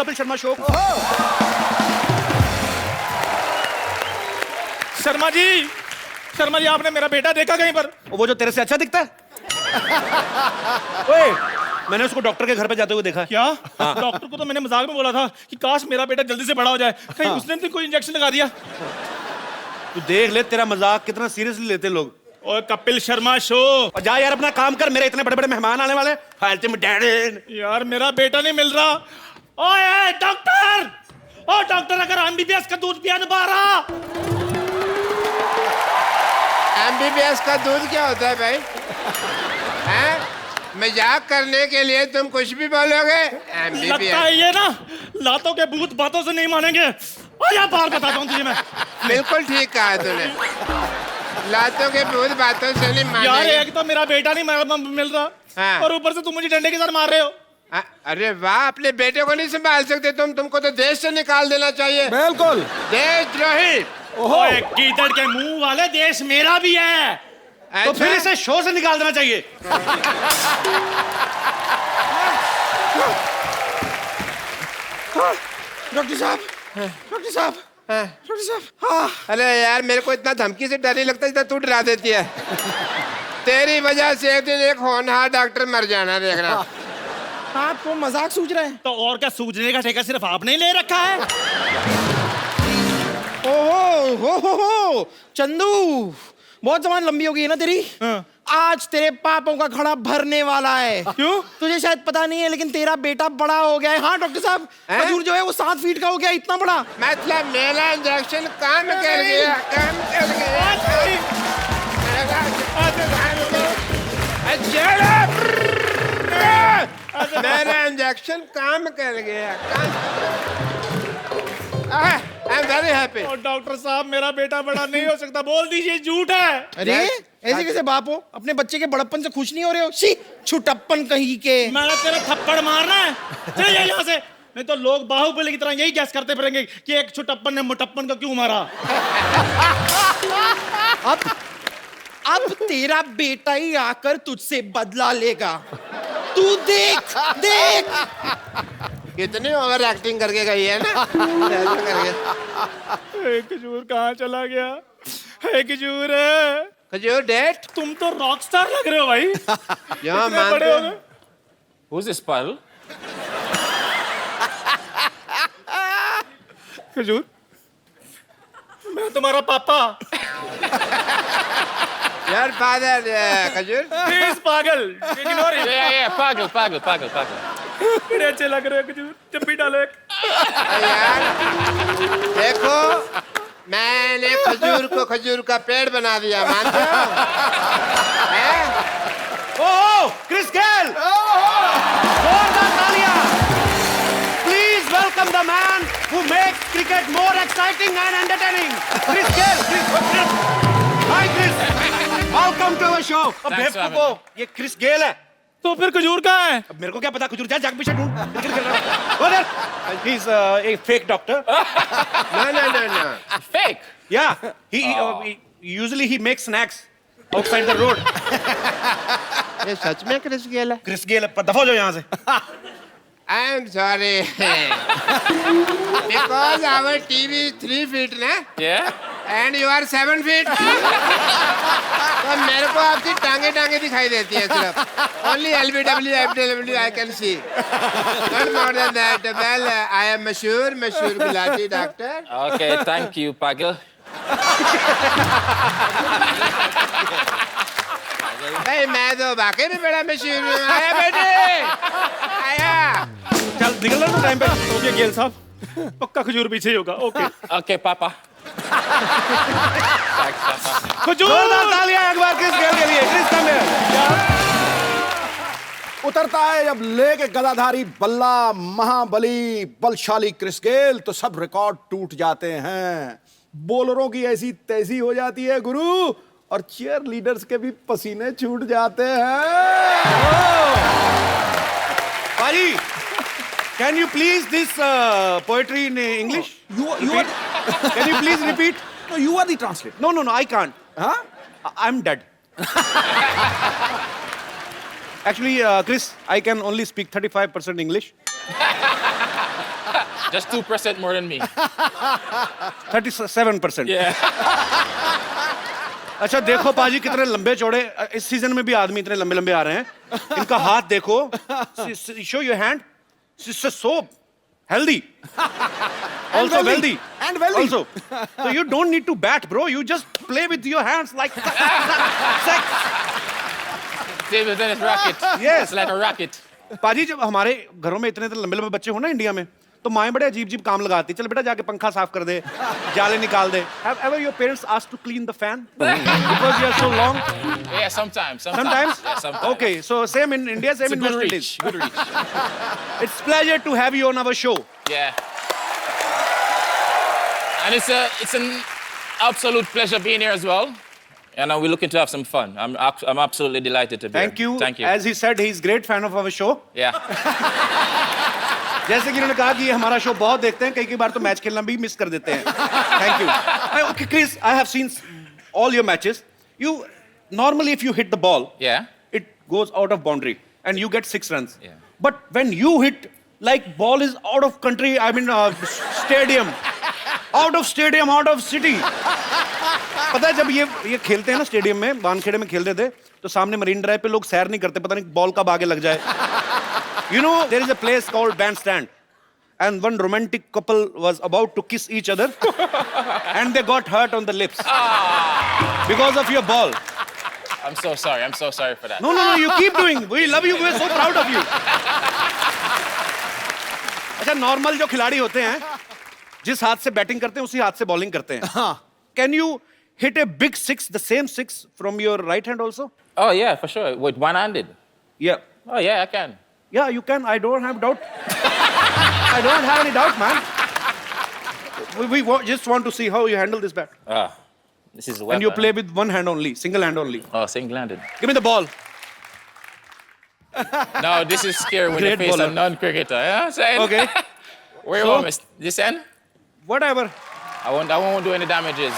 Kapil Sharma show. Sharma ji आपने मेरा बेटा देखा कहीं पर? वो जो तेरे से अच्छा दिखता है। ओए, मैंने उसको डॉक्टर के घर पे जाते हुए देखा है। क्या? डॉक्टर को तो मैंने मजाक में बोला था कि काश मेरा बेटा जल्दी से बड़ा हो जाए, कहीं उसने तो कोई इंजेक्शन लगा दिया। तू देख ले, तेरा मजाक कितना सीरियसली लेते लोग। ओए कपिल शर्मा शो। और जा यार अपना काम कर, मेरे इतने बड़े बड़े मेहमान आने वाले। फालतू में डैडी। यार मेरा बेटा नहीं मिल रहा। ओए डॉक्टर, ओ डॉक्टर, अगर एमबीबीएस का दूध पिया नहीं पा रहा। एमबीबीएस का दूध क्या होता है भाई? हैं? मजाक करने के लिए तुम कुछ भी बोलोगे। लगता है ये ना लातों के भूत बातों से नहीं मानेंगे। और यार बाहर बताता हूँ तुझे मैं। बिल्कुल ठीक कहा तूने, लातों के भूत बातों से नहीं मानेंगे। यार एक तो मेरा बेटा नहीं मिल रहा, हाँ। और ऊपर से तुम मुझे डंडे के साथ मार रहे हो। अरे वाह, अपने बेटे को नहीं संभाल सकते तुमको तो देश से निकाल देना चाहिए। बिल्कुल। देशद्रोही। ओए गीदड़ के मुंह वाले, देश मेरा भी है। तो फिर इसे शो से निकाल देना चाहिए। डॉक्टर साहब, डॉक्टर साहब, डॉक्टर साहब। हाँ। अरे यार, मेरे को इतना धमकी से डर नहीं लगता जितना तू डरा देती है। तेरी वजह से एक दिन एक होनहार डॉक्टर मर जाना, देखना। आप तो मजाक सूझ रहे हैं। तो और क्या, सूझने का ठेका सिर्फ आपने ही ले रखा है। ओहो हो, चंदू, बहुत जबान लंबी हो गई है ना तेरी। आज तेरे पापों का घड़ा भरने वाला है। क्यों? तुझे शायद पता नहीं है, लेकिन तेरा बेटा बड़ा हो गया है। हाँ डॉक्टर साहब, खजूर जो है वो 7 फीट का हो गया, इतना बड़ा। मतलब मेरा इंजेक्शन काम कर गया, काम कर गया। मेरा इंजेक्शन काम कर गया। I am very happy. और डॉक्टर साहब, मेरा बेटा बड़ा नहीं हो सकता, बोल दीजिए झूठ है। अरे ऐसे कैसे बाप हो? अपने बच्चे के बड़प्पन से खुश नहीं हो रहे हो? शी, छुटप्पन कहीं के। मैंने तेरा थप्पड़ मारना है, चल जा यहाँ से, नहीं तो लोग बाहुबली की तरह यही गैस करते फिरेंगे कि एक छुटप्पन ने मोटप्पन को क्यों मारा। अब तेरा बेटा ही आकर तुझसे बदला लेगा। तू देख देख। कितनी ओवर एक्टिंग करके गई है ना। खजूर कहाँ चला गया? खजूर, खजूर डेट, तुम तो रॉक स्टार लग रहे हो भाई। यहाँ इतने बड़े हो गए। Who's this Pal? खजूर, मैं तुम्हारा पापा। यार फादर खजूर। प्लीज पागल, इग्नोर इट। Yeah, pagal. बड़े अच्छे लग रहे हो खजूर, चप्पी डालो एक। यार देखो, मैंने खजूर का पेड़ बना दिया, मानते हो? ओह, क्रिस गेल। जोरदार तालियां। Please welcome the man who makes cricket more exciting and entertaining. Chris Gale. Hi Chris. Welcome to our show. अब Thanks for बेवकूफो, ये क्रिस गेल है। तो फिर खजूर कहाँ है? अब मेरे को क्या पता, खजूर जा जाग पीछे ढूंढ। क्रिकेट खेल रहा है। उधर। He's a fake doctor. No. Fake. Yeah. He usually he makes snacks outside the road. ये सच में क्रिस गेल है? क्रिस गेल, दफा हो जाओ यहाँ से। I am sorry, because our TV 3 feet ना, Yeah? And you are 7 feet. तो मेरे को आपकी टांगे दिखाई देती है सिर्फ। Only LBW, FW I can see, not more than that. Well, I am मशहूर Gulati doctor. Okay, thank you, Pagal. भाई मैं तो वाकई में बड़ा मशहूर हूँ। आया बेटे, आया। चल निकल रहा टाइम पे। ओके गेल साहब, पक्का खजूर पीछे ही होगा। Okay Okay, Papa. Thanks, Papa. खजूर। जोरदार तालियां एक बार क्रिस गेल के लिए। Chris come here. उतरता है जब लेके गदाधारी बल्ला महाबली बलशाली क्रिस गेल, तो सब रिकॉर्ड टूट जाते हैं। बॉलरों की ऐसी तैसी हो जाती है गुरु, और चीयर लीडर्स के भी पसीने छूट जाते हैं। Pari, can you please this poetry in English? You are Can you please repeat? no, you are the translator. No, I can't. Huh? I'm dead. Actually, Chris, I can only speak 35% English. Just 2% more than me. 37%. Yeah. अच्छा देखो पाजी कितने लंबे चौड़े इस season में भी आदमी इतने लंबे लंबे आ रहे हैं इनका हाथ देखो show your hand so healthy also wealthy. wealthy And wealthy. also so you don't need to bat bro you just play with your hands like sex. Table tennis racket. Yes. It's like a racket. पाजी जब हमारे घरों में इतने लंबे लंबे बच्चे हो ना इंडिया में तो माएं बड़े अजीब अजीब काम लगाती चल बेटा जाके पंखा साफ कर दे जाले निकाल दे have ever your parents asked to clean the fan because you are so long Yeah, sometimes. sometimes Yeah, sometimes. okay so same in India It's same a in good West reach. Indies Good reach. it's pleasure to have you on our show Yeah. And it's an absolute pleasure being here as well. And we're looking to have some fun. I'm absolutely delighted to be thank you here. Thank you. as he said he's great fan of our show Yeah. जैसे कि उन्होंने कहा कि ये हमारा show बहुत देखते हैं कई बार तो मैच खेलना भी मिस कर देते हैं thank you okay Chris I have seen all your matches you normally if you hit the ball Yeah. it goes out of boundary and you get 6 runs Yeah. but when you hit like ball is out of country I mean stadium out of city पता है जब ये खेलते हैं ना stadium में वानखेड़े में खेलते थे तो सामने मरीन ड्राइव पे लोग सैर नहीं करते पता नहीं बॉल कब आगे लग जाए you know there is a place called bandstand and one romantic couple was about to kiss each other and they got hurt on the lips because of your ball I'm so sorry. I'm so sorry for that. no you keep doing we love you we're so proud of you अच्छा normal जो खिलाड़ी होते हैं जिस हाथ से batting करते हैं उसी हाथ से बॉलिंग करते हैं can you hit a big six the same six from your right hand also Oh, yeah, for sure. With one-handed. या Oh, yeah, I can. Yeah, you can. I don't have doubt. I don't have any doubt, man. We just want to see how you handle this bat. This is a weapon. And you play with one hand only, single hand only. Oh, single-handed. Give me the ball. No, this is scary when you Great face bowler. a non-cricketer. Yeah, I'm saying. Okay. Where you So- want me? This end? Whatever. I won't do any damages.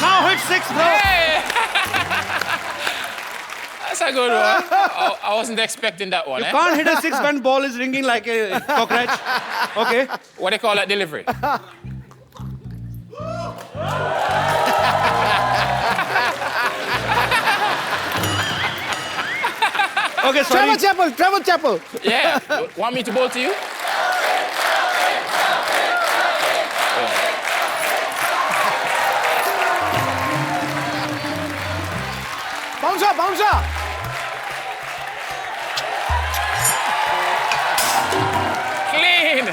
Now hit six, bro. That's a good one. I wasn't expecting that one. You Eh? can't hit a six when ball is ringing like a cockroach. Okay. What do you call that delivery? Okay, sorry. Trevor Chappell. Yeah. Want me to bowl to you? Bouncer. Clean.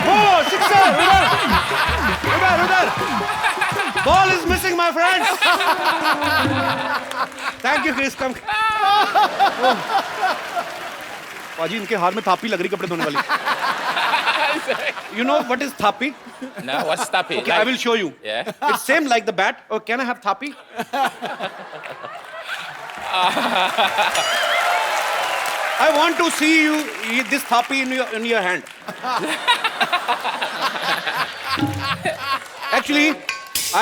Oh, sixer. Udar. Ball is missing, my friends. Thank you, Chris. Come. Oh. पाजी इनके हाथ में थापी लग रही कपड़े धोने वाली. You know what is thapi? No, what's tappy? Okay, I will show you. Yeah. It's same like the bat. Oh, can I have thapi? I want to see you eat this thapi in your hand. Actually,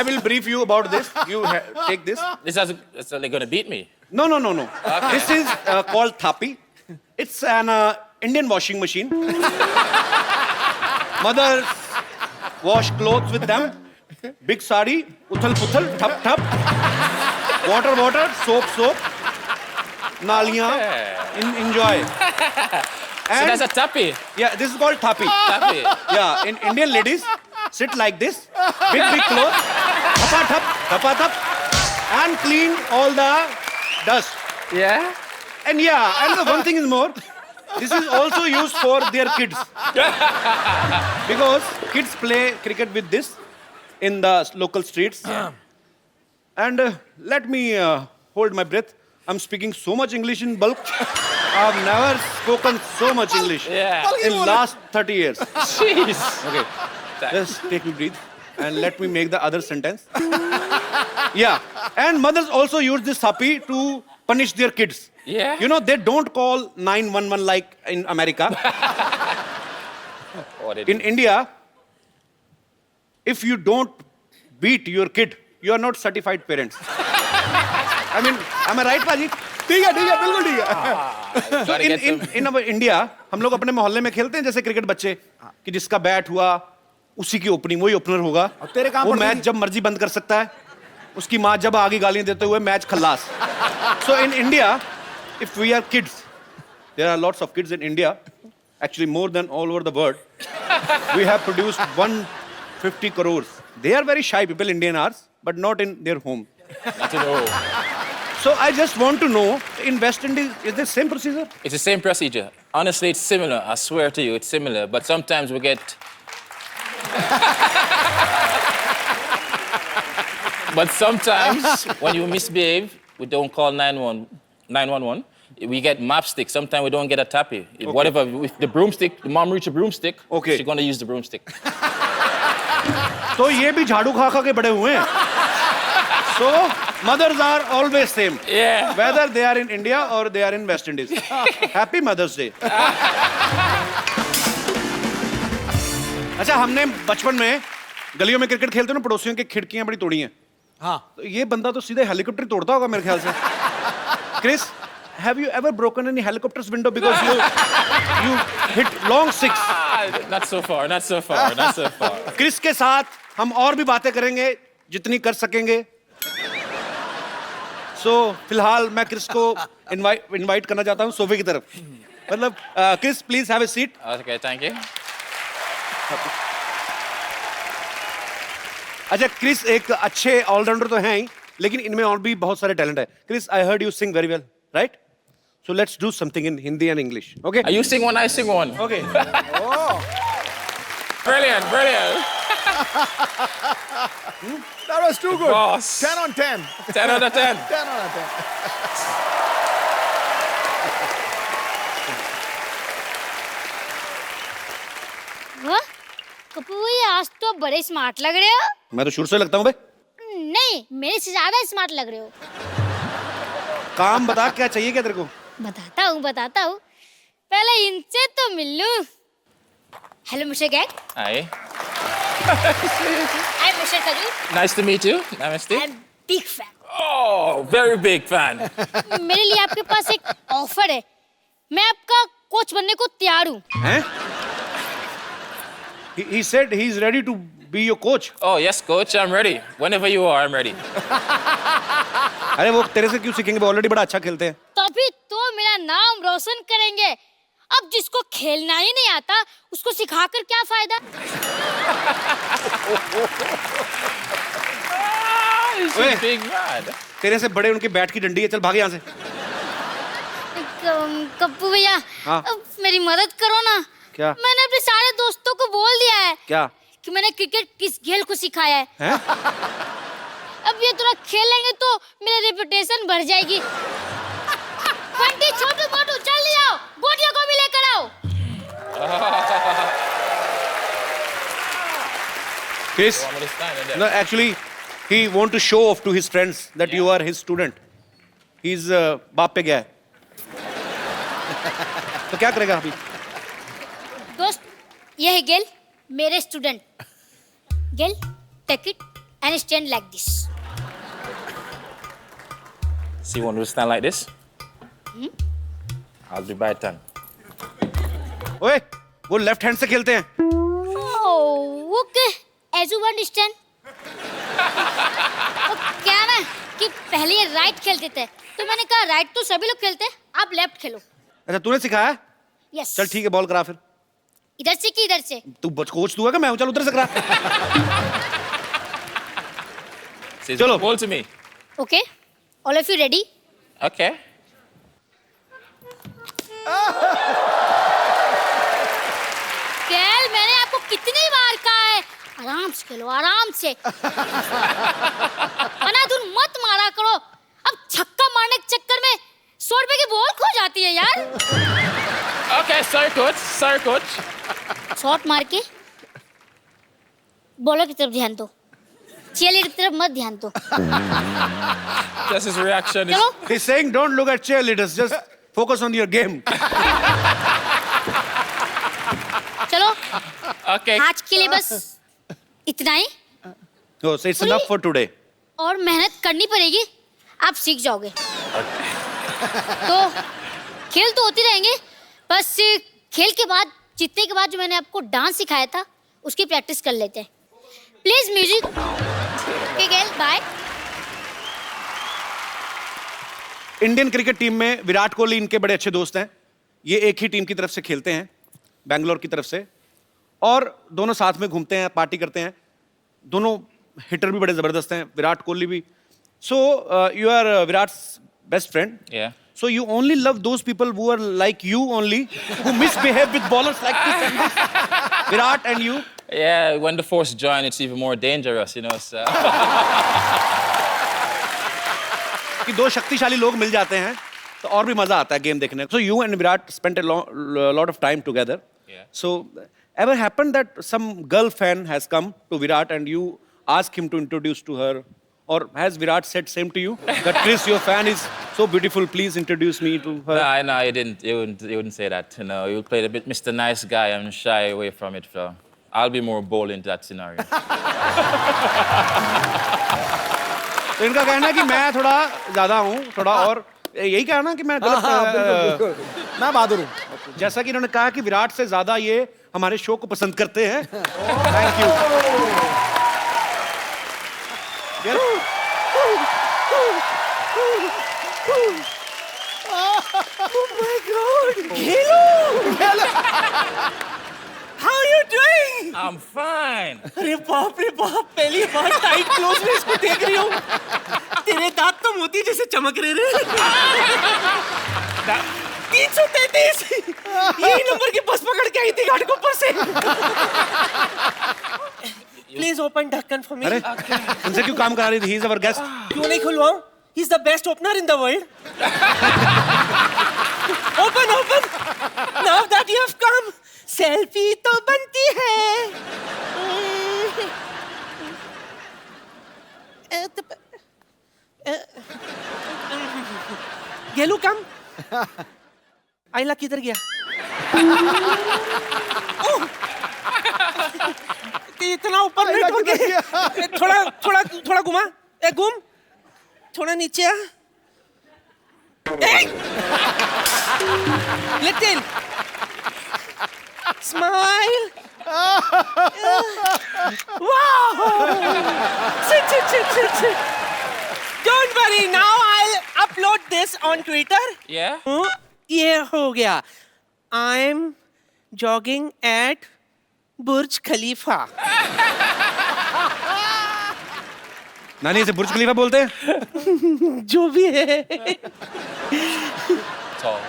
I will brief you about this. You take this. It's they're gonna beat me. No. This is called thapi. It's an Indian washing machine. Mothers wash clothes with them. Big sari, uthal puthal, thap. Water, soap. Naliyan, enjoy. So that's a tappy. Yeah, this is called thapi. Tappy. Yeah, in Indian ladies sit like this, big clothes, thap, and clean all the dust. Yeah. And the one thing is more, this is also used for their kids. Because kids play cricket with this in the local streets. And let me hold my breath. I'm speaking so much English in bulk. I've never spoken so much English Yeah. in last 30 years. Jeez. Okay, just take me breathe and let me make the other sentence. Yeah, and mothers also use this thapi to punish their kids. Yeah. You know, they don't call 911 like in America. What did In India, if you don't beat your kid, you are not certified parents. I mean, am I right, Paji? ठीक है बिल्कुल ठीक है So in our India, हम लोग अपने मोहल्ले में खेलते हैं जैसे क्रिकेट बच्चे कि जिसका बैट हुआ उसी की ओपनिंग, वही ओपनर होगा। तेरे काम वो पड़ती मैच थी? जब मर्जी बंद कर सकता है, उसकी माँ जब आगे गालियां देते हुए match Khallas. So in India, if we are kids, there are lots of kids in India, actually more than all over the world. We have produced 150 crores. They are very shy people, Indian are, but not in their home. Not to know. So I just want to know, in West Indies, is the same procedure? It's the same procedure. Honestly, it's similar. I swear to you, it's similar. But sometimes we get. But sometimes when you misbehave, we don't call 911. We get mapstick. Sometimes we don't get a tappy. Whatever, with the broomstick, the mom reach a broomstick. Okay. She's gonna use the broomstick. तो ये भी झाड़ू खा खा के बड़े हुए हैं। So mothers are always same. Yeah. Whether they are in India or they are in West Indies. Happy Mother's Day. अच्छा, हमने बचपन में गलियों में क्रिकेट खेलते ना, पड़ोसियों की खिड़कियां बड़ी तोड़ी हैं। हाँ तो ये बंदा तो सीधे हेलीकॉप्टर तोड़ता होगा मेरे ख्याल से। Chris, have you ever broken any helicopter's window because you hit long six? Not so far, not so far, not so far. Chris के साथ हम और भी बातें करेंगे जितनी कर सकेंगे। So फिलहाल मैं क्रिस को इनवाइट करना चाहता हूँ सोफे की तरफ। मतलब Chris, please have a seat. Okay, thank you. अच्छा, क्रिस एक अच्छे ऑलराउंडर तो हैं ही, लेकिन इनमें और भी बहुत सारे टैलेंट है। Chris, I heard you sing very well, right? So let's do something in Hindi and English, okay? You sing one, I sing one. Okay. Brilliant, brilliant. that was too good Boss. 10 on 10 10 out of 10. 10 on 10 वाह, कपूर भैया आज तो आप बड़े smart लग रहे हो। मैं तो शुरू से लगता हूँ बे। नहीं, मेरे से ज्यादा स्मार्ट लग रहे हो। काम बता, क्या चाहिए क्या तेरे को? बताता हूँ। पहले इनसे तो मिल लूं। Hello mister gang. Hi. I am mister Kaju. Nice to meet you. Namaste. I am big fan. Oh, very big fan. मेरे लिए आपके पास एक ऑफर है। मैं आपका कोच बनने को तैयार हूँ। हैं? He said he is ready to be your coach. Oh, yes, coach, I'm ready. Whenever you are, I'm ready. अरे वो तेरे से क्यों सीखेंगे? वो ऑलरेडी बड़ा अच्छा खेलते हैं। तभी तो मेरा नाम रोशन करेंगे। अब जिसको खेलना ही नहीं आता, उसको सिखाकर क्या फायदा? He's Wait. a big man. तेरे से बड़े उनके बैट की डंडी है, चल भाग यहाँ से। कप्पू भैया, हाँ? अब मेरी मदद करो ना। क्या? मैंने अपने सारे दोस्तों को बोल दिया है क्या? कि मैंने क्रिकेट किस खेल को सिखाया है। हैं? अब ये थोड़ा खेलेंगे तो मेरी रेपुटेशन बढ़ जाएगी। बंटी, छोटू मोटू जल्दी आओ, गोटियों को भी लेकर आओ। Chris, Want me to stand in there? no, actually, he want to show off to his friends that you are his student. He's बाप पे गया है। तो क्या करेगा अभी? दोस्त, ये है गेल, मेरे student. Gayle, take it and stand like this. So you want me to stand like this? I'll be by turn. ओए, वो लेफ्ट हैंड से खेलते हैं। Okay, as you understand. क्या ना कि पहले ये राइट खेलते थे, तो मैंने कहा राइट तो सभी लोग खेलते हैं, आप लेफ्ट खेलो। अच्छा, तूने सिखाया? यस। चल ठीक है, बॉल करा फिर। इधर से कि इधर से? तू कोच तू है क्या? मैं हूं, चल उधर से करा। Says, Chalo. ball to me. Okay, all of you ready? Okay. कैल, मैंने आपको कितनी बार कहा है आराम से खेलो, आराम से। अनाधुन मत मारा करो। अब छक्का मारने के चक्कर में 100 रुपए की बॉल खो जाती है यार। Okay, sorry, coach. Sorry, coach. Shot मार के बॉलर की तरफ ध्यान दो, चीयरलीडर की तरफ मत ध्यान दो। Just his reaction is. चलो He's saying don't look at cheerleaders, just focus on your game. चलो Okay. आज के लिए बस इतना ही Oh, so it's enough for today. और मेहनत करनी पड़ेगी, आप सीख जाओगे। तो खेल तो होती रहेंगे, बस खेल के बाद जीतने के बाद जो मैंने आपको डांस सिखाया था उसकी प्रैक्टिस कर लेते हैं। Please music. Bye. Indian cricket team में विराट कोहली इनके बड़े अच्छे दोस्त हैं। ये एक ही टीम की तरफ से खेलते हैं, बैंगलोर की तरफ से, और दोनों साथ में घूमते हैं, पार्टी करते हैं। दोनों हिटर भी बड़े जबरदस्त हैं, विराट कोहली भी। So you are Virat's best friend. Yeah. So you only love those people who are like you only, who misbehave with ballers like this and this. Virat and you. Yeah, when the force join, it's even more dangerous, you know. So. कि दो शक्तिशाली लोग मिल जाते हैं तो और भी मजा आता है गेम देखने। So you and Virat spent a lot of time together. Yeah. So ever happened that some girl fan has come to Virat and you ask him to introduce to her, or has Virat said same to you that Chris, your fan is so beautiful, please introduce me to her? No, he didn't. He wouldn't say that. You know, he would play a bit Mr. Nice Guy and shy away from it. So I'll be more bold in that scenario. तो इनका कहना है कि मैं थोड़ा ज्यादा हूँ, थोड़ा और यही कहना कि मैं गलत। बिल्कुल मैं बहादुर हूँ। जैसा कि इन्होंने कहा कि विराट से ज्यादा ये हमारे शो को पसंद करते हैं। Thank you. How are you doing? I'm fine. अरे बाप रे बाप, पहली बार टाइट क्लोज में इसको देख रही हूँ। तेरे दांत तो मोती जैसे चमक रहे रे। 333 यही नंबर की बस पकड़ के आई थी घाटकोपर से। प्लीज ओपन ढक्कन फॉर मी। अरे उनसे क्यों काम करा रही थी? He is our guest. क्यों नहीं खुलवाऊं? He's the best opener in the world. Open, open. Now that you have come, selfie तो बनती है। गेलू कम। आइला किधर गया? ओह! इतना ऊपर नहीं हो गया। थोड़ा घुमा। घूम। थोड़ा नीचे आ। Little. Smile. Wow. Sit. Don't worry. Now I'll upload this on Twitter. Yeah? ये हो गया। I'm jogging at Burj Khalifa. नानी इसे बुर्ज खलीफा बोलते हैं? जो भी है। Tall.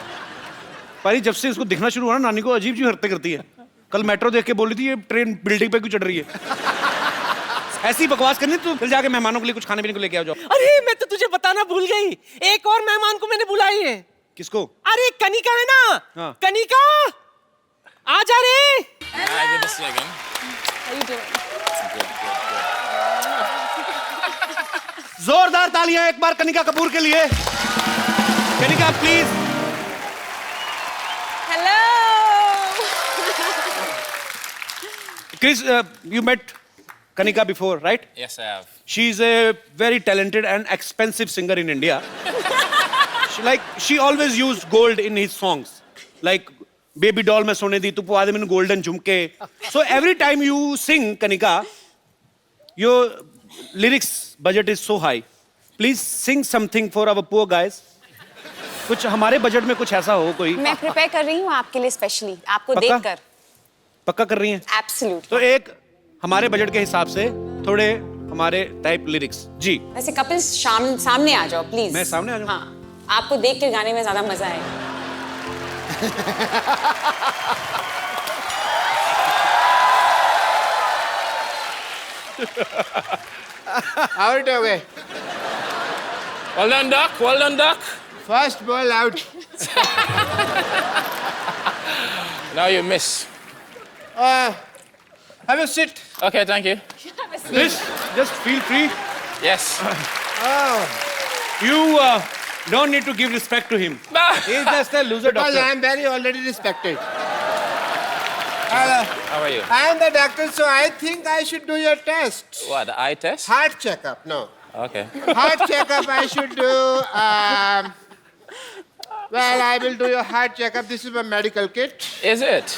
पारी जब से इसको दिखना शुरू हुआ ना, नानी को अजीब सी हरकतें करती है। कल मेट्रो देख के बोली थी ये ट्रेन बिल्डिंग पे क्यों चढ़ रही है। ऐसी बकवास करनी तो फिर जाके मेहमानों के लिए कुछ खाने पीने को लेके आओ जाओ। अरे मैं तो तुझे बताना भूल गई, एक और मेहमान को मैंने बुलाई है। किसको? अरे कनिका है ना। हाँ। कनिका आ जा रे। Hi, good to see you again. जोरदार तालियां एक बार कनिका कपूर के लिए। Kanika please. Hello. Chris, you met Kanika before, right? Yes, I have. She's a very talented and expensive singer in India. She always used gold in his songs. Like Baby Doll mein sone di tu pwa de mainu golden jhumke. So every time you sing Kanika, your lyrics budget is so high. Please sing something for our poor guys. कुछ हमारे budget में कुछ ऐसा हो कोई। मैं prepare कर रही हूँ आपके लिए स्पेशली, आपको पक्का? देखकर। पक्का कर रही हैं? एब्सोल्यूट। तो एक हमारे बजट के हिसाब से थोड़े हमारे टाइप लिरिक्स जी। वैसे कपिल्स सामने आ जाओ प्लीज। मैं सामने आ जाऊं? हाँ, आपको देख के गाने में ज्यादा मजा आएगा। आउट हो गए। Well done, Doc. Well done, Doc. First ball out. Now you miss. Have a sit. Okay, thank you. Please, just feel free. Yes. You don't need to give respect to him. He's just a loser Because doctor. I am very already respected. How are you? I am the doctor, so I think I should do your test. What, the eye test? Heart checkup, no. Okay. Heart checkup I should do. Well, I will do your heart checkup. This is my medical kit. Is it?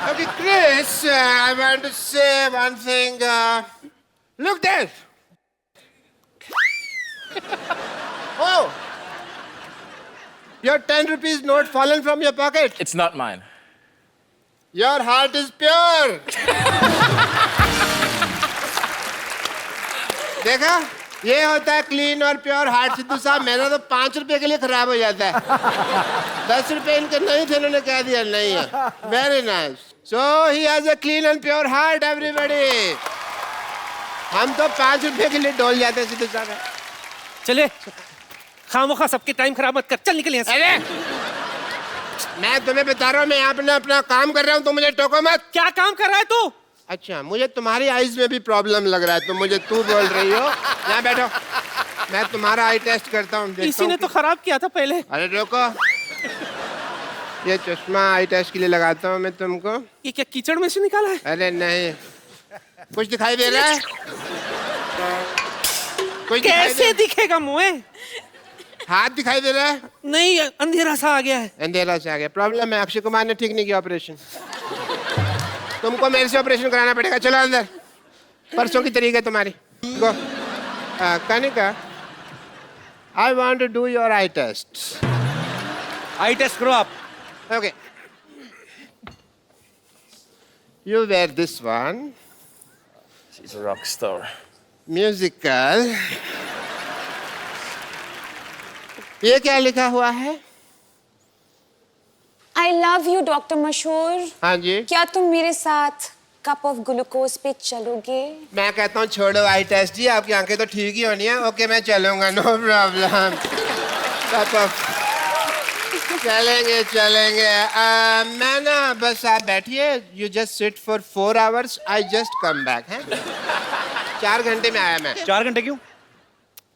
Okay, Chris, I want to say one thing. Look there. Oh, your 10 rupees note fallen from your pocket. It's not mine. Your heart is pure. देखा, ये होता है clean और pure heart. Sidhu साहब, मेरा तो 5 रुपए के लिए खराब हो जाता है। 10 रुपए इनके नहीं थे, इन्होंने कह दिया नहीं है। Very nice. So he has a clean and pure heart everybody. हम तो 5 रुपए के लिए डोल जाते हैं सिद्धू साहब। चले खामोखा सबके टाइम खराब मत कर, चल निकल यहाँ से। अरे मैं तुम्हें बता रहा हूँ, मैं यहाँ अपना काम कर रहा हूँ, तो मुझे टोको मत। क्या काम कर रहा है तू? अच्छा, मुझे तुम्हारी आईज में भी प्रॉब्लम लग रहा है, तो मुझे तू बोल रही हो। यहाँ बैठो, मैं तुम्हारा आई टेस्ट करता हूँ। इसी ने तो खराब किया था पहले। अरे रोको, ये चश्मा आई टेस्ट के लिए लगाता हूँ मैं तुमको। ये क्या कीचड़ में से निकाला है? अरे नहीं, कुछ दिखाई दे रहा है? कुछ कैसे दिखेगा मुँह? हाथ दिखाई दे रहा है? नहीं, अंधेरा सा आ गया है। अंधेरा से आ गया। प्रॉब्लम है, अक्षय कुमार ने ठीक नहीं किया ऑपरेशन। तुमको मेरे से ऑपरेशन कराना पड़ेगा। चलो अंदर, परसों की तरीक है तुम्हारी। Go. Kanika, I want to do your eye test. Eye test करो आप। Okay, you wear this one. She's a rock star. Musical. ये क्या लिखा हुआ है? I love you, डॉक्टर मशहूर। हाँ जी। क्या तुम मेरे साथ कप ऑफ ग्लूकोज पे चलोगे? मैं कहता हूँ छोड़ो आई टेस्ट जी, आपकी आंखें तो ठीक ही होनी है। ओके, मैं चलूंगा, नो प्रॉब्लम। चलेंगे चलेंगे। मैं ना, बस आप बैठिए, you just sit for 4 hours, I just come back. है 4 घंटे में आया मैं। 4 घंटे क्यों?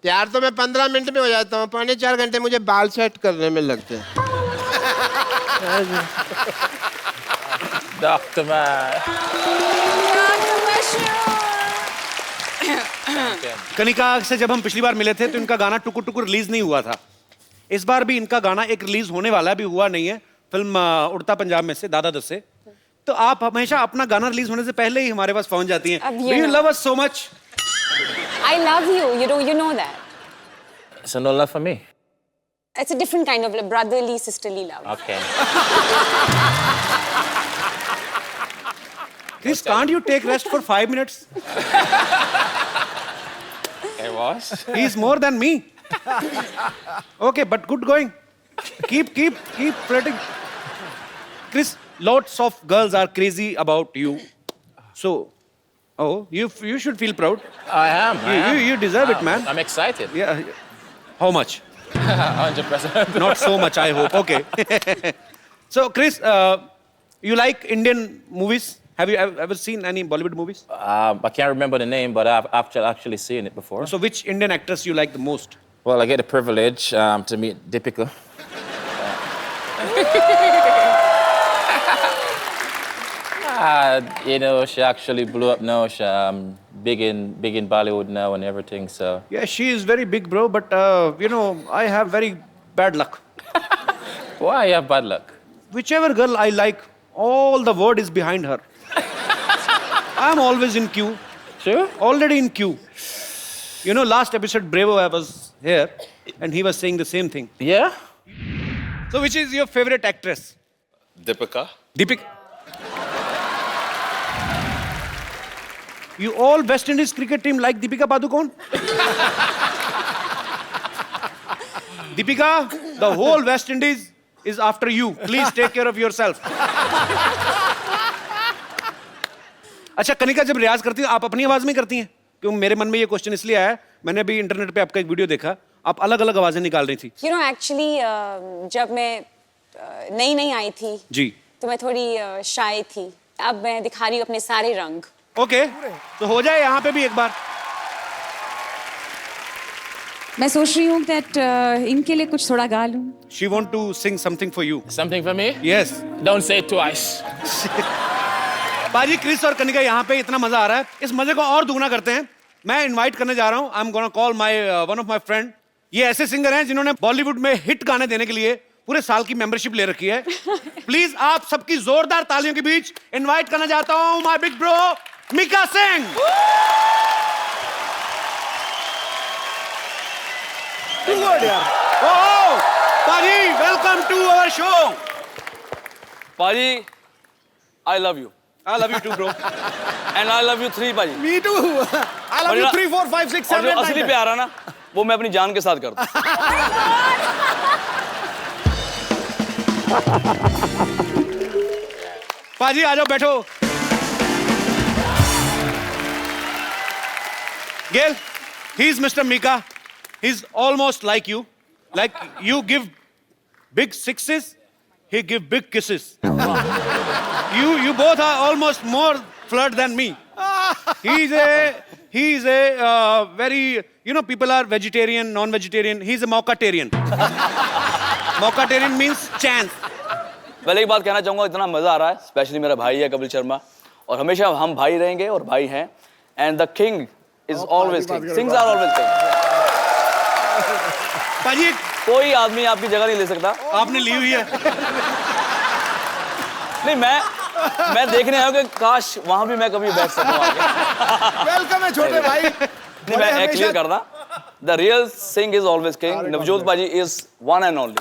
तैयार तो मैं 15 मिनट में हो जाता हूँ, 3.25 घंटे मुझे बाल सेट करने में लगते हैं। Doctor man. डॉक्टर मशहूर। कनिका से जब हम पिछली बार मिले थे तो इनका गाना टुकुर टुकुर रिलीज नहीं हुआ था। इस बार भी इनका गाना एक रिलीज होने वाला है, अभी हुआ नहीं है। फिल्म उड़ता पंजाब में से, दादा दस से। तो आप हमेशा अपना गाना रिलीज होने से पहले ही हमारे पास पहुंच जाती हैं। अब Do you love us so much? I love you. You know that. So no love for me? It's a different kind of love, brotherly, sisterly love. Okay. Chris, can't you take rest for 5 minutes? I was. He's more than me. Okay, but good going. Keep flirting. Chris, lots of girls are crazy about you. So, you should feel proud. I am. You deserve it, man. I'm excited. Yeah. How much? 100%. Not so much, I hope. Okay. So, Chris, you like Indian movies? Have you ever seen any Bollywood movies? I can't remember the name, but I've actually seen it before. So, which Indian actress you like the most? Well, I get the privilege to meet Deepika. You know, she actually blew up now. She's big in Bollywood now and everything. So Yeah, she is very big, bro. But I have very bad luck. why you have bad luck? Whichever girl I like, all the word is behind her. I'm always in queue. Sure. Already in queue. You know, last episode, Bravo, I was here, and he was saying the same thing. Yeah. So, which is your favorite actress? Deepika. Deepika. You all West Indies cricket team like Deepika Padukone? Deepika, the whole West Indies is after you. Please take care of yourself. अच्छा, कनिका जब रियाज करती हो आप अपनी आवाज में करती हैं? क्यों मेरे मन में ये क्वेश्चन इसलिए आया, मैंने अभी इंटरनेट पे आपका एक वीडियो देखा, आप अलग अलग आवाजें निकाल रही थी। You know, actually, जब मैं नई आई थी जी, तो मैं थोड़ी शाय थी। अब मैं दिखा रही हूँ अपने सारे रंग। ओके, तो हो जाए यहाँ पे भी एक बार। मैं सोच रही हूँ that इनके लिए कुछ थोड़ा गा लूँ. She want to sing something for you. Something for me? Yes. Don't say it twice. पाजी क्रिस और कनिका यहाँ पे इतना मजा आ रहा है, इस मजे को और दुगना करते हैं. मैं इनवाइट करने जा रहा हूँ. I am gonna call my one of my friend. ये ऐसे सिंगर हैं जिन्होंने बॉलीवुड में हिट गाने देने के लिए पूरे साल की मेंबरशिप ले रखी है. प्लीज आप सबकी जोरदार तालियों के बीच इनवाइट करना चाहता हूँ my big bro Mika Singh. Oh, paaji welcome to our show. Paji, I love you. I love you too, bro. And I love you 3, Paji. Me too. I love you 3, 4, 5, 6, और 7, जो 8, असली 9. प्यार है ना, वो मैं अपनी जान के साथ करता हूँ. पाजी आ जाओ बैठो. Gail, he's Mr. Mika. He's almost like you. Like you give big sixes, he give big kisses. You both are almost more flirt than me. He's a very, you know, people are vegetarian, non-vegetarian. He's a Maukatarian. Maukatarian means chance. पहले एक बात कहना चाहूँगा, इतना मजा आ रहा है. Specially मेरा भाई है कपिल शर्मा, और हमेशा हम भाई रहेंगे और भाई हैं. And the king is always king. Kings are always king. पाजी कोई आदमी आपकी जगह नहीं ले सकता. आपने ली हुई है. नहीं, मैं देखने आया हूँ कि काश वहां भी मैं कभी बैठ सकूं आगे. वेलकम है छोटे भाई. नहीं, मैं क्लियर करना. The real Singh is always king. Navjot Paji is one and only.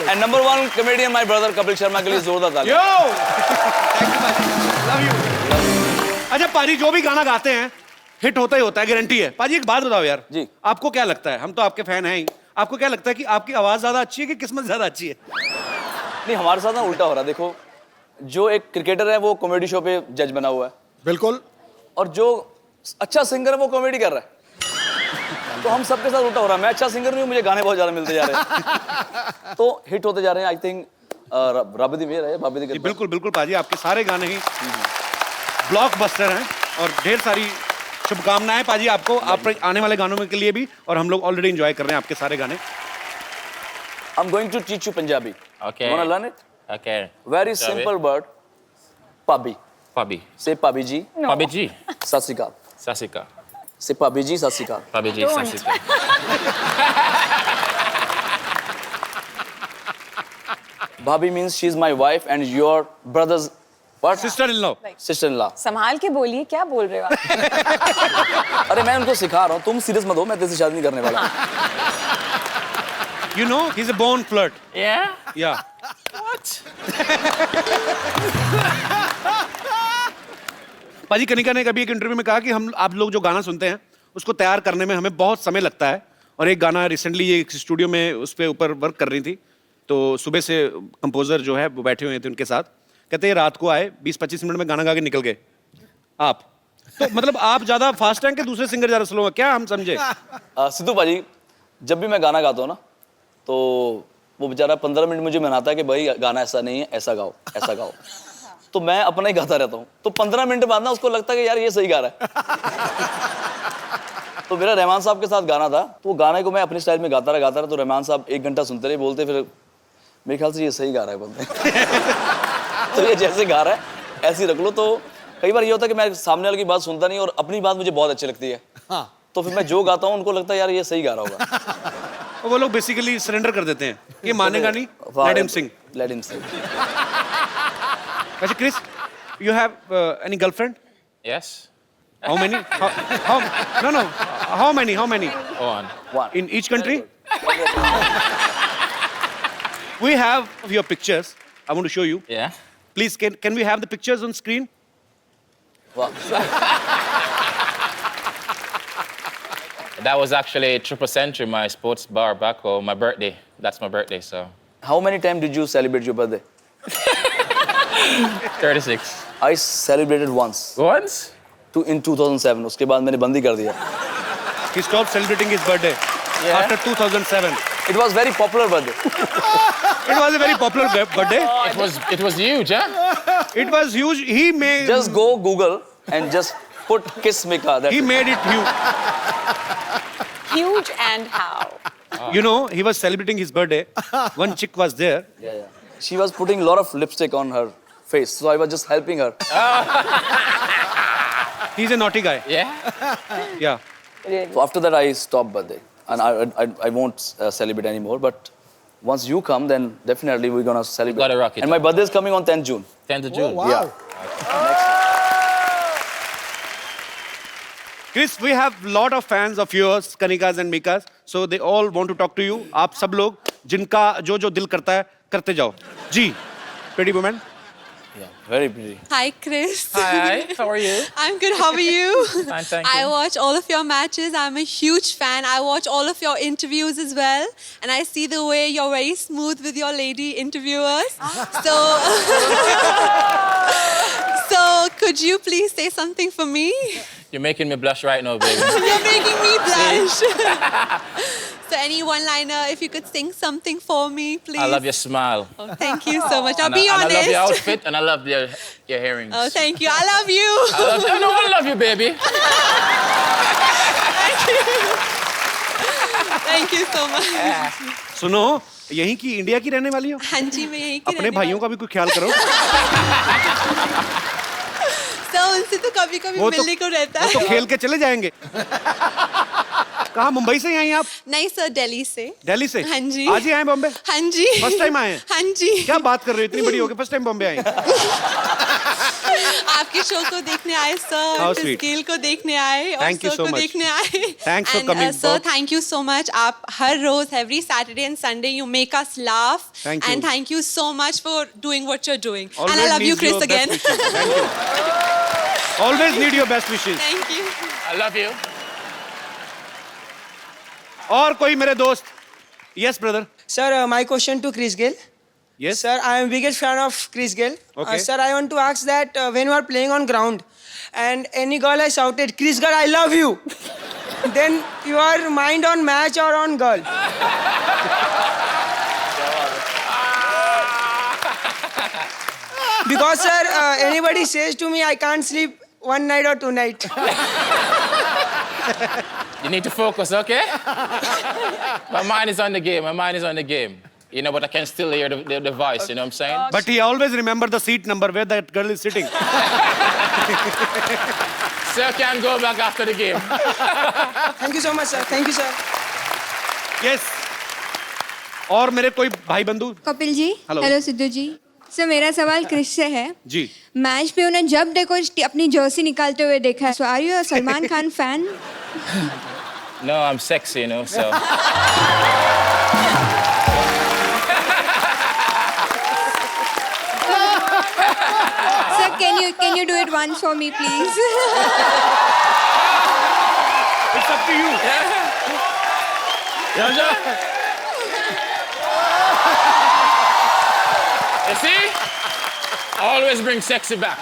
And number 1 comedian, my brother Kapil Sharma के लिए जोरदार तालियां. Yo! Thank you, पाजी. Love you. अच्छा पाजी जो भी गाना गाते हैं हिट होता ही होता है, गारंटी है. पाजी एक बात बताओ यार. जी. आपको क्या लगता है, हम तो आपके फैन हैं ही, आपको क्या लगता है कि आपकी आवाज ज्यादा अच्छी है कि किस्मत ज्यादा अच्छी है? नहीं, हमारे साथ ना उल्टा हो रहा है. देखो, जो एक क्रिकेटर है वो कॉमेडी शो पे जज बना हुआ है, बिल्कुल. और जो अच्छा सिंगर है वो कॉमेडी कर रहा है. तो हम सबके साथ उल्टा हो रहा है. मैं अच्छा सिंगर नहीं हूँ, मुझे गाने बहुत ज्यादा मिलते जा रहे हैं, तो हिट होते जा रहे हैं. आई थिंक रब दी मेहर है, बाबे दी कृपा. बिल्कुल बिल्कुल पाजी, आपके सारे गाने ही ब्लॉकबस्टर हैं और ढेर सारी शुभकामनाएं पाजी आपको, आप आने वाले गानों में के लिए भी. और हम लोग ऑलरेडी एंजॉय कर रहे हैं आपके सारे गाने. I'm going to teach you Punjabi. Okay. You wanna learn it? Okay. Very Shall we? simple word. Pabi. Pabi. Say Pabi ji. Pabi ji. Sat Sri Akal. Sasika. Say Pabi ji, Sat Sri Akal. Pabi ji. Sasika. Bhabhi means she's my wife and your brother's what? Sister in law. Sister-in-law. संभाल के बोलिए, क्या बोल रहे हो आप? अरे मैं उनको सिखा रहा हूँ, तुम सीरियस मत हो, मैं तेरे से शादी नहीं करने वाला. You know, he's a born flirt. Yeah? Yeah. What? पाजी कनिका ने कभी एक इंटरव्यू में कहा कि हम आप लोग जो गाना सुनते हैं उसको तैयार करने में हमें बहुत समय लगता है. और एक गाना रिसेंटली ये एक स्टूडियो में उस पे ऊपर वर्क कर रही थी, तो सुबह से कंपोजर जो है वो बैठे हुए थे उनके साथ. कहते हैं रात को आए 20-25 मिनट में गाना गा के निकल गए. आप तो मतलब आप ज्यादा फास्ट हैं कि दूसरे सिंगर ज्यादा स्लो हैं, क्या हम समझे? सिद्धू पाजी, जब भी मैं गाना गाता हूँ ना, तो वो बेचारा 15 मिनट मुझे मनाता है कि भाई गाना ऐसा नहीं है, ऐसा गाओ, ऐसा गाओ. तो मैं अपना ही गाता रहता हूँ. तो 15 मिनट बाद ना उसको लगता है कि यार ये सही गा रहा है. तो मेरा रहमान साहब के साथ गाना था, तो वो गाने को मैं अपने स्टाइल में गाता रहा. तो रहमान साहब 1 घंटा सुनते रहे, बोलते फिर मेरे ख्याल से ये सही गा रहा है, बोलते. तो ये जैसे गा रहा है ऐसे ही रख लो. तो कई बार ये होता है कि मैं सामने वाले की बात सुनता नहीं और अपनी बात मुझे बहुत अच्छी लगती है. तो फिर मैं जो गाता हूँ उनको लगता है यार ये सही गा रहा होगा. और वो लोग बेसिकली सरेंडर कर देते हैं कि मानेगा नहीं, लेट हिम सिंग. Let him sing. अच्छा Chris, you have any girlfriend? Yes. How many? No. How many? One. In each country? We have your pictures. I want to show you. Yeah. Please, can we have the pictures on screen? Wow. That was actually Triple Century, my sports bar back home, my birthday. That's my birthday, so. How many times did you celebrate your birthday? 36. I celebrated once. Once? In 2007. उसके बाद मैंने बंदी कर दिया. He stopped celebrating his birthday after 2007. It was very popular birthday. It was a very popular birthday. It was huge, huh? It was huge. He made Just go Google and just put Kiss Mika. he made it huge. huge and how? You know, he was celebrating his birthday. One chick was there. Yeah. She was putting a lot of lipstick on her face, so I was just helping her. He's a naughty guy. Yeah? Yeah. So after that, I stopped birthday, and I won't celebrate anymore. But once you come, then definitely we're gonna celebrate. gotta rock it And my birthday is coming on 10th June. 10th of June. Yeah. Chris, we have lot of fans of yours, Kanikas and Mikas. So they all want to talk to you. आप सब लोग जिनका जो जो दिल करता है करते जाओ. जी, pretty woman. Yeah, very pretty. Hi, Chris. Hi, how are you? I'm good. How are you? Fine, thank I you. watch all of your matches. I'm a huge fan. I watch all of your interviews as well. And I see the way you're very smooth with your lady interviewers. So, so could you please say something for me? You're making me blush right now, baby. You're making me blush. So any one-liner, if you could sing something for me, please. I love your smile. Oh, thank you so much. Now And be I honest. love your outfit and I love your earrings. Oh, thank you. I love you. I love you, baby. Thank you so much. सुनो, यहीं की India की रहने वाली हो? हाँ जी, मैं यहीं की अपने रहने भाइयों का भी कोई ख्याल करो. तो उनसे तो कभी-कभी मिलने को रहता वो है. तो खेल के चले जाएंगे. कहाँ मुंबई से ही आई आप? नहीं सर, दिल्ली से. दिल्ली से? हाँ जी. आज ही आए बॉम्बे? हाँ जी. First time आए हैं? हाँ जी. क्या बात कर रहे हो? इतनी बड़ी हो गई, फर्स्ट टाइम बॉम्बे आई. आपके शो को देखने आए सर. How sweet. स्केल को देखने आए और Thank you शो so को much. देखने आए. Thanks for coming. Sir, thank you so much. आप हर रोज every Saturday and Sunday you make us laugh. Thank you. And thank you so much for doing what you are doing. And Always I love you need क्रिस your best again. wishes. Thank you. Always need your best wishes. Thank you. I love you. और कोई मेरे दोस्त? Yes, brother. Sir, my question to Chris Gayle. Yes. Sir, I am biggest fan of Chris Gayle. Okay. Sir, I want to ask that when you are playing on ground and any girl has shouted, Chris Gayle, I love you. Then your mind on match or on girl? Because sir, anybody says to me, I can't sleep one night or two night. You need to focus, okay? My mind is on the game. My mind is on the game. You know, but I can still hear the voice, you know what I'm saying? But he always remember the seat number where that girl is sitting. Sir can go back after the game. Thank you so much, sir. Thank you, sir. Yes. और मेरे कोई भाई बंधु? Kapil ji. Hello. Hello Sidhu जी. Sir मेरा सवाल Chris से है. जी. Match पे उन्हें जब देखो अपनी जर्सी निकालते हुए देखा है. So are you a Salman Khan fan? No, I'm sexy, you know, so. Sir, can you do it once for me, please? It's up to you. You see? Always bring sexy back.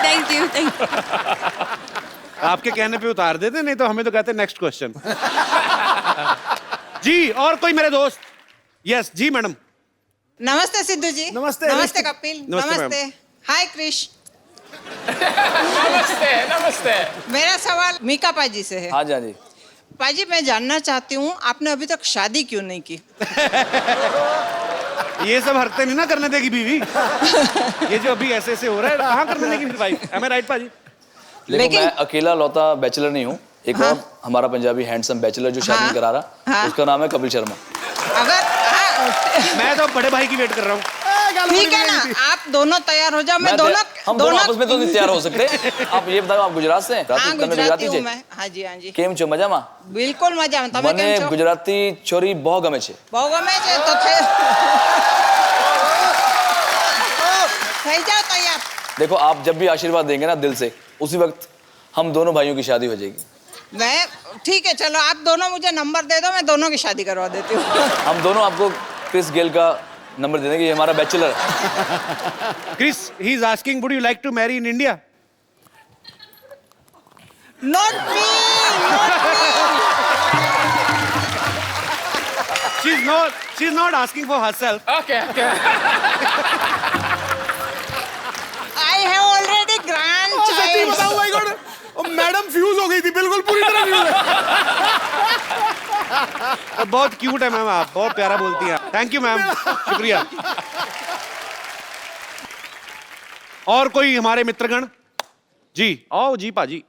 Thank you. Thank you. आपके कहने पे उतार देते, नहीं तो हमें तो कहते नेक्स्ट क्वेश्चन. जी, और कोई मेरे दोस्त? यस, जी मैडम. नमस्ते सिद्धू जी. नमस्ते. नमस्ते कपिल. नमस्ते, नमस्ते. हाय क्रिश. Namaste, namaste. मेरा सवाल मीका पाजी से है. हाँ जी, हाँ जी. पाजी मैं जानना चाहती हूँ आपने अभी तक शादी क्यों नहीं की? ये सब हरकतें नहीं ना करने देगी बीवी. ये जो अभी ऐसे ऐसे हो रहा है, कहाँ करने देगी फिर वाइफ? Am I right पाजी? लेकिन मैं अकेला लौता बैचलर नहीं हूँ. एक और हमारा पंजाबी हैंडसम बैचलर जो शादी करा रहा, उसका नाम है कपिल शर्मा. अगर मैं तो बड़े भाई की वेट कर रहा हूँ. ठीक है ना, आप दोनों तैयार हो जाओ. मैं दोनों हम दोनों आपस में तो नहीं तैयार हो सकते. आप ये बताओ, आप गुजरात से हैं? हाँ, તમે गुजराती हूँ છે? मैं. हाँ जी, हाँ जी. કેમ છો, મજામાં? બિલકુલ મજામાં. તમે મને કેમ છો? ગુજરાતી છોરી બહુ ગમે છે. બહુ ગમે છે તો થઈ જાઓ તૈયાર. देखो, आप जब भी आशीर्वाद देंगे ना दिल से, उसी वक्त हम दोनों भाइयों की शादी हो जाएगी. मैं ठीक है, चलो आप दोनों मुझे नंबर दे दो, मैं दोनों की शादी करवा देती हूँ. हम दोनों आपको क्रिस गेल का नंबर दे देंगे. ये हमारा बैचलर है. Chris, he is asking, would you like to marry in India? Not me. She's not asking for herself. Okay, okay. I have already grandchild. सच्ची बताऊं भाई गॉड, मैडम फ्यूज हो गई थी, बिल्कुल पूरी तरह फ्यूज है. बहुत क्यूट है मैम, आप बहुत प्यारा बोलती हैं। थैंक यू मैम, शुक्रिया। और कोई हमारे मित्रगण? जी आओ जी पाजी।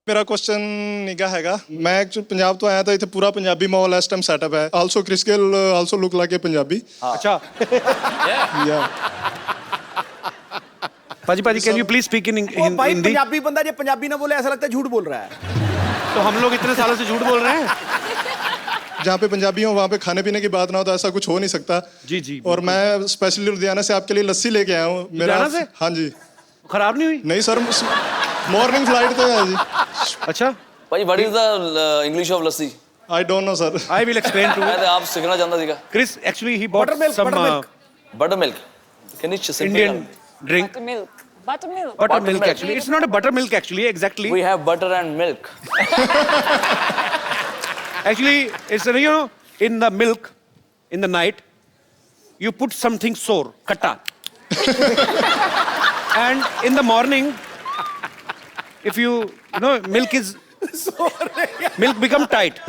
मेरा क्वेश्चन निका हैगा, मैं एक्चुअली पंजाब तो आया था, इतने पूरा पंजाबी माहौल इस टाइम सेटअप है। Also Chris Gayle also look like a Punjabi. अच्छा या paaji paaji can you please speak in भाई हिंदी? पंजाबी बंदा जो पंजाबी ना बोले ऐसा लगता है झूठ बोल रहा है। तो हम लोग इतने सालों से झूठ बोल रहे हैं। जहाँ पे पंजाबी हो वहाँ पे खाने पीने की बात ना हो तो ऐसा कुछ हो नहीं सकता। जी जी। और मैं स्पेशली लुधियाना से आपके लिए लस्सी लेके आया हूँ। लुधियाना से? हाँ जी। खराब नहीं हुई? नहीं सर, मॉर्निंग फ्लाइट तो है जी। अच्छा भाई what is the English of lassi? I don't know sir. I will explain to मैं आप सीखना चाहता सीखा। Chris actually he bought some Buttermilk. Can you simple Indian drink. Buttermilk. Buttermilk actually. It's not a buttermilk actually. Exactly. We have butter and milk. Actually, it's in the milk, in the night, you put something sour, katta. And in the morning, if milk become tight.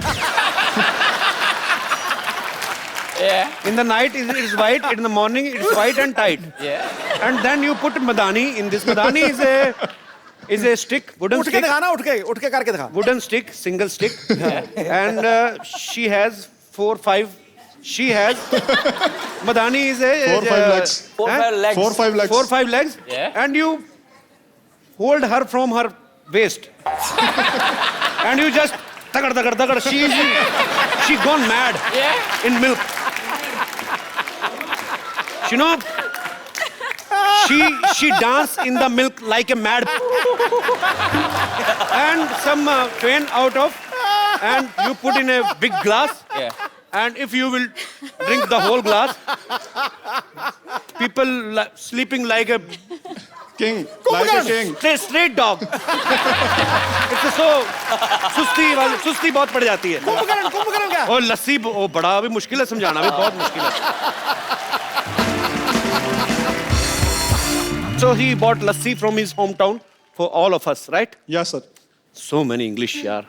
Yeah. In the night it is white, in the morning it is white and tight. Yeah. And then you put madani in this. Madani is a stick, wooden उठ के stick. दिखाना, उठ के करके दिखा। Wooden stick, single stick. And she has 4-5. She has madani is a 4-5 legs. 4-5 legs. 4-5 legs. 4-5 legs. Yeah. And you hold her from her waist. And you just tagad. She gone mad. Yeah. In milk. You know, she dance in the milk like a mad. And some fan out of, and you put in a big glass. Yeah. And if you will drink the whole glass, people sleeping like a King. Like a king. straight dog. It's so सुस्ती बहुत पड़ जाती है। कुंभकर्ण क्या? और लस्सी वो बड़ा भी मुश्किल है समझाना, भी बहुत मुश्किल है। So he bought lassi from his hometown for all of us, right? Yes sir. So many English यार।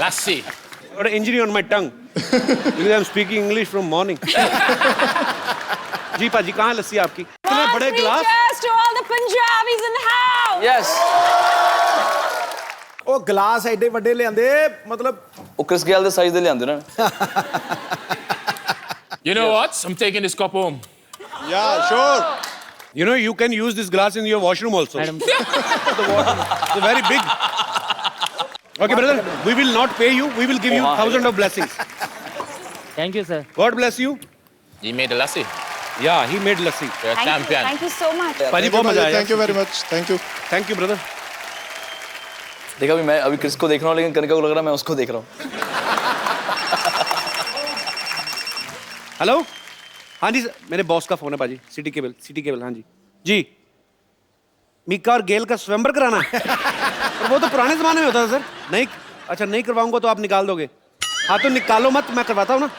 Lassi. Got an injury on my tongue because I'm speaking English from morning. जी पाजी कहाँ है लस्सी आपकी? इतने बड़े गिलास। Cheers to all the Punjabis in the house. Yes. ਉਹ glass ਐਡੇ ਵੱਡੇ ਲਿਆਂਦੇ ਮਤਲਬ ਉਹ ਕ੍ਰਿਸ ਗੇਲ ਦੇ ਸਾਈਜ਼ ਦੇ ਲਿਆਂਦੇ ਨਾ। You know what? I'm taking this cup home. Yeah, sure. You know, you can use this glass in your washroom also. It's very big. Okay, brother, we will not pay you. We will give you 1,000 of blessings. Thank you, sir. God bless you. You made the lassi. Yeah, he made lassi. You're a champion. Thank you so much. पाजी बहुत मजा आया। Thank you very much. Thank you. Thank you, brother. देखा भी मैं अभी Chris को देख रहा हूँ लेकिन कनिका को लग रहा है मैं उसको देख रहा हूँ। हेलो, हाँ जी, मेरे बॉस का फोन है पाजी। सिटी केबल, हाँ जी। जी, मीका और गेल का स्वयंवर कराना है। और वो तो पुराने जमाने में होता था सर। नहीं, अच्छा नहीं करवाऊंगा तो आप निकाल दोगे। हाँ तो निकालो मत, मैं करवाता हूँ ना।